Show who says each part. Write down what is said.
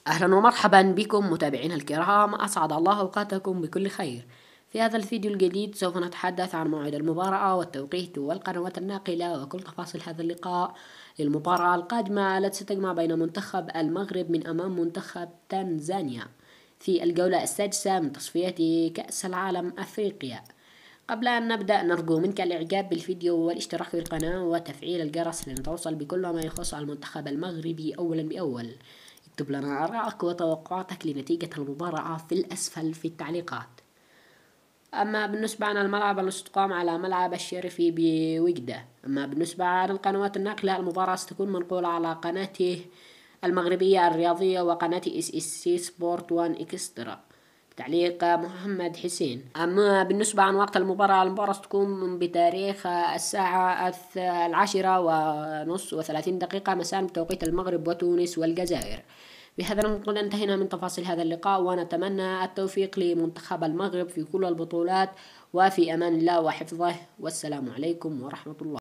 Speaker 1: أهلا ومرحبا بكم متابعينا الكرام، أسعد الله أوقاتكم بكل خير. في هذا الفيديو الجديد سوف نتحدث عن موعد المباراة والتوقيت والقنوات الناقلة وكل تفاصيل هذا اللقاء للمباراة القادمة التي ستجمع بين منتخب المغرب من أمام منتخب تنزانيا في الجولة السادسة من تصفيات كأس العالم أفريقيا. قبل أن نبدأ نرجو منك الإعجاب بالفيديو والاشتراك في القناة وتفعيل الجرس لنتوصل بكل ما يخص المنتخب المغربي أولا بأول. اكتب لنا آرائك وتوقعاتك لنتيجة المباراة في الأسفل في التعليقات. أما بالنسبة عن الملعب الاستقام على ملعب الشريفي بوجدة. أما بالنسبة عن القنوات الناقلة، المباراة ستكون منقولة على قناته المغربية الرياضية وقناة SSC سبورت 1 إكسترا. تعليق محمد حسين. أما بالنسبة عن وقت المباراة ستكون بتاريخ الساعة 10:30 مساء بتوقيت المغرب وتونس والجزائر. بهذا نكون انتهينا من تفاصيل هذا اللقاء، ونتمنى التوفيق لمنتخب المغرب في كل البطولات، وفي أمان الله وحفظه، والسلام عليكم ورحمة الله.